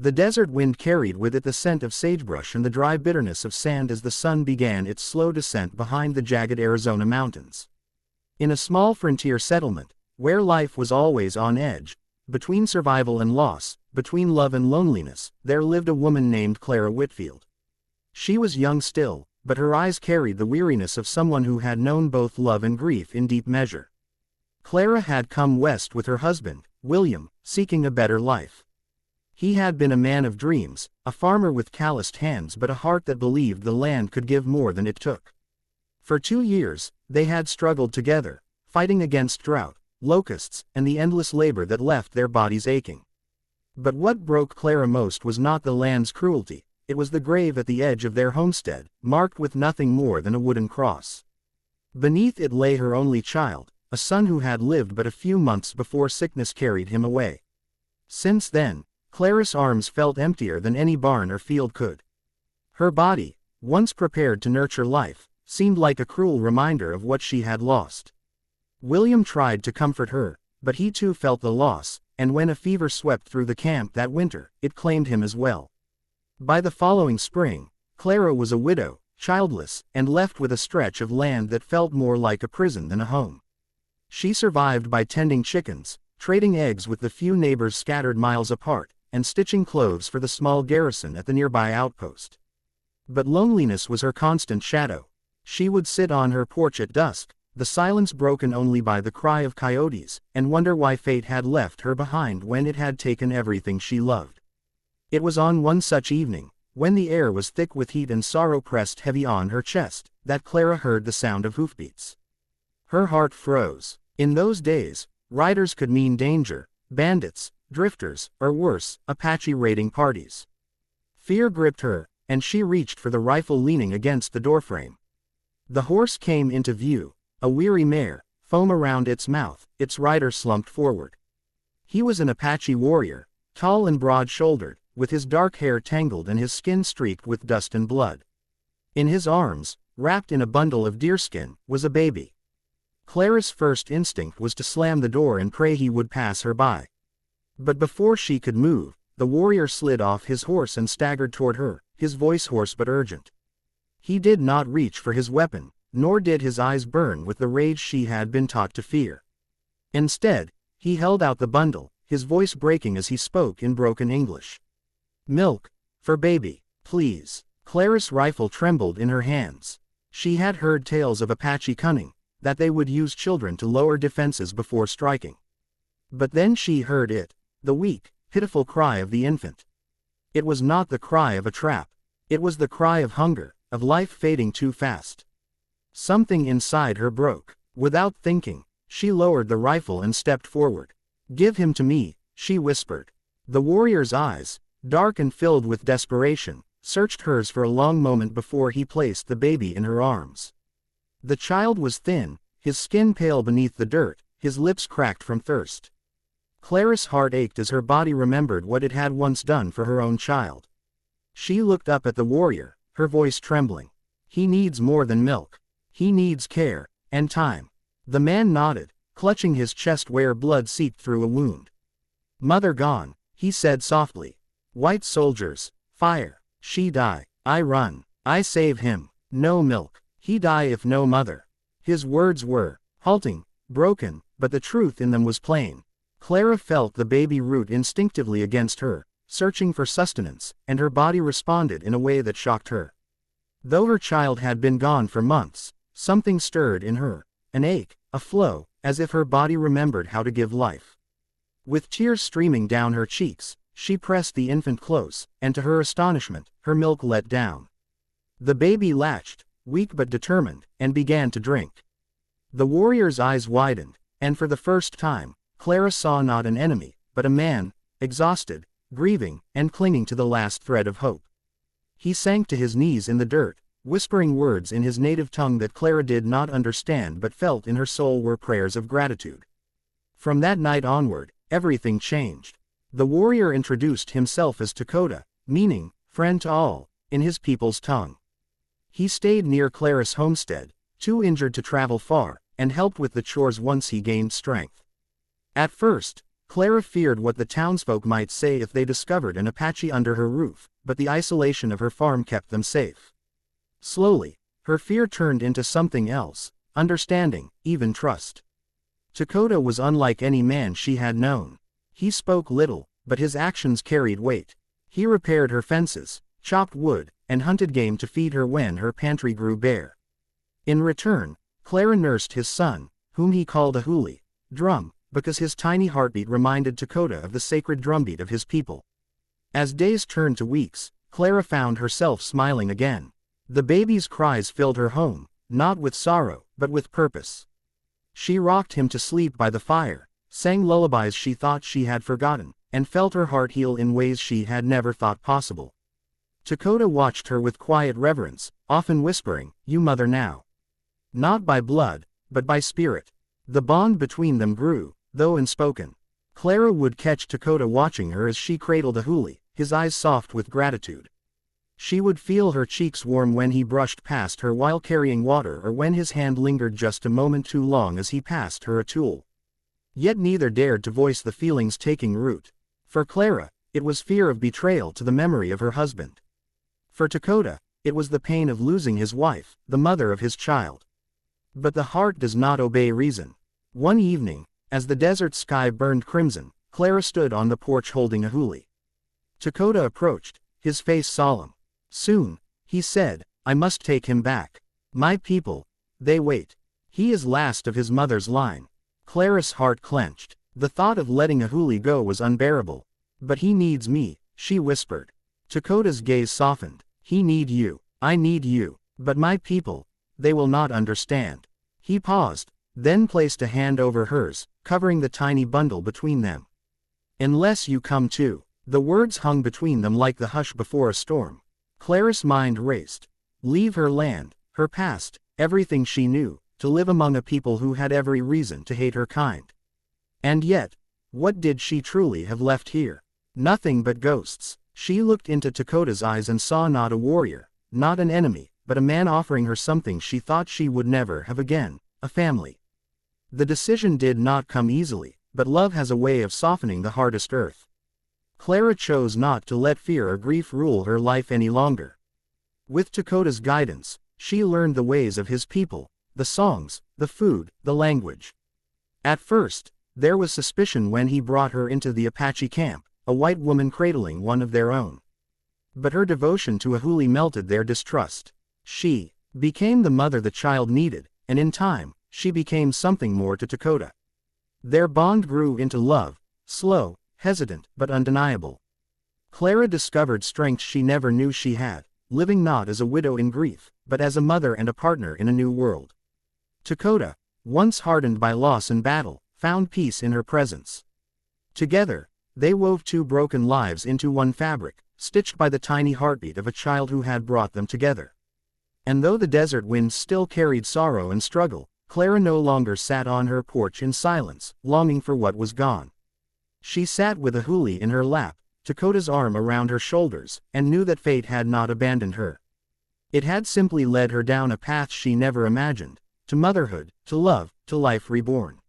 The desert wind carried with it the scent of sagebrush and the dry bitterness of sand as the sun began its slow descent behind the jagged Arizona mountains. In a small frontier settlement, where life was always on edge, between survival and loss, between love and loneliness, there lived a woman named Clara Whitfield. She was young still, but her eyes carried the weariness of someone who had known both love and grief in deep measure. Clara had come west with her husband, William, seeking a better life. He had been a man of dreams, a farmer with calloused hands but a heart that believed the land could give more than it took. For 2 years, they had struggled together, fighting against drought, locusts, and the endless labor that left their bodies aching. But what broke Clara most was not the land's cruelty, it was the grave at the edge of their homestead, marked with nothing more than a wooden cross. Beneath it lay her only child, a son who had lived but a few months before sickness carried him away. Since then, Clara's arms felt emptier than any barn or field could. Her body, once prepared to nurture life, seemed like a cruel reminder of what she had lost. William tried to comfort her, but he too felt the loss, and when a fever swept through the camp that winter, it claimed him as well. By the following spring, Clara was a widow, childless, and left with a stretch of land that felt more like a prison than a home. She survived by tending chickens, trading eggs with the few neighbors scattered miles apart, and stitching clothes for the small garrison at the nearby outpost. But loneliness was her constant shadow. She would sit on her porch at dusk, the silence broken only by the cry of coyotes, and wonder why fate had left her behind when it had taken everything she loved. It was on one such evening, when the air was thick with heat and sorrow pressed heavy on her chest, that Clara heard the sound of hoofbeats. Her heart froze. In those days, riders could mean danger, bandits, drifters, or worse, Apache raiding parties. Fear gripped her, and she reached for the rifle leaning against the doorframe. The horse came into view, a weary mare, foam around its mouth, its rider slumped forward. He was an Apache warrior, tall and broad-shouldered, with his dark hair tangled and his skin streaked with dust and blood. In his arms, wrapped in a bundle of deerskin, was a baby. Clara's first instinct was to slam the door and pray he would pass her by. But before she could move, the warrior slid off his horse and staggered toward her, his voice hoarse but urgent. He did not reach for his weapon, nor did his eyes burn with the rage she had been taught to fear. Instead, he held out the bundle, his voice breaking as he spoke in broken English. "Milk, for baby, please." Clara's rifle trembled in her hands. She had heard tales of Apache cunning, that they would use children to lower defenses before striking. But then she heard it, the weak, pitiful cry of the infant. It was not the cry of a trap. It was the cry of hunger, of life fading too fast. Something inside her broke. Without thinking, she lowered the rifle and stepped forward. "Give him to me," she whispered. The warrior's eyes, dark and filled with desperation, searched hers for a long moment before he placed the baby in her arms. The child was thin, his skin pale beneath the dirt, his lips cracked from thirst. Clara's heart ached as her body remembered what it had once done for her own child. She looked up at the warrior, her voice trembling. "He needs more than milk. He needs care, and time." The man nodded, clutching his chest where blood seeped through a wound. "Mother gone," he said softly. "White soldiers, fire, she die, I run, I save him, no milk, he die if no mother." His words were halting, broken, but the truth in them was plain. Clara felt the baby root instinctively against her, searching for sustenance, and her body responded in a way that shocked her. Though her child had been gone for months, something stirred in her, an ache, a flow, as if her body remembered how to give life. With tears streaming down her cheeks, she pressed the infant close, and to her astonishment, her milk let down. The baby latched, weak but determined, and began to drink. The warrior's eyes widened, and for the first time, Clara saw not an enemy, but a man, exhausted, grieving, and clinging to the last thread of hope. He sank to his knees in the dirt, whispering words in his native tongue that Clara did not understand but felt in her soul were prayers of gratitude. From that night onward, everything changed. The warrior introduced himself as Dakota, meaning, friend to all, in his people's tongue. He stayed near Clara's homestead, too injured to travel far, and helped with the chores once he gained strength. At first, Clara feared what the townsfolk might say if they discovered an Apache under her roof, but the isolation of her farm kept them safe. Slowly, her fear turned into something else, understanding, even trust. Dakota was unlike any man she had known. He spoke little, but his actions carried weight. He repaired her fences, chopped wood, and hunted game to feed her when her pantry grew bare. In return, Clara nursed his son, whom he called a huli, drum, because his tiny heartbeat reminded Dakota of the sacred drumbeat of his people. As days turned to weeks, Clara found herself smiling again. The baby's cries filled her home, not with sorrow, but with purpose. She rocked him to sleep by the fire, sang lullabies she thought she had forgotten, and felt her heart heal in ways she had never thought possible. Dakota watched her with quiet reverence, often whispering, "You mother now." Not by blood, but by spirit. The bond between them grew, though unspoken. Clara would catch Dakota watching her as she cradled a huli, his eyes soft with gratitude. She would feel her cheeks warm when he brushed past her while carrying water or when his hand lingered just a moment too long as he passed her a tool. Yet neither dared to voice the feelings taking root. For Clara, it was fear of betrayal to the memory of her husband. For Dakota, it was the pain of losing his wife, the mother of his child. But the heart does not obey reason. One evening, as the desert sky burned crimson, Clara stood on the porch holding a huli. Dakota approached, his face solemn. "Soon," he said, "I must take him back. My people, they wait. He is last of his mother's line." Clara's heart clenched. The thought of letting a huli go was unbearable. "But he needs me," she whispered. Dakota's gaze softened. "He need you. I need you. But my people, they will not understand." He paused, then placed a hand over hers, covering the tiny bundle between them. "Unless you come too." The words hung between them like the hush before a storm. Clara's mind raced. Leave her land, her past, everything she knew, to live among a people who had every reason to hate her kind. And yet, what did she truly have left here? Nothing but ghosts. She looked into Dakota's eyes and saw not a warrior, not an enemy, but a man offering her something she thought she would never have again, a family. The decision did not come easily, but love has a way of softening the hardest earth. Clara chose not to let fear or grief rule her life any longer. With Dakota's guidance, she learned the ways of his people, the songs, the food, the language. At first, there was suspicion when he brought her into the Apache camp, a white woman cradling one of their own. But her devotion to a huli melted their distrust. She became the mother the child needed, and in time, she became something more to Dakota. Their bond grew into love, slow, hesitant, but undeniable. Clara discovered strength she never knew she had, living not as a widow in grief, but as a mother and a partner in a new world. Dakota, once hardened by loss and battle, found peace in her presence. Together, they wove two broken lives into one fabric, stitched by the tiny heartbeat of a child who had brought them together. And though the desert winds still carried sorrow and struggle, Clara no longer sat on her porch in silence, longing for what was gone. She sat with a huli in her lap, Dakota's arm around her shoulders, and knew that fate had not abandoned her. It had simply led her down a path she never imagined, to motherhood, to love, to life reborn.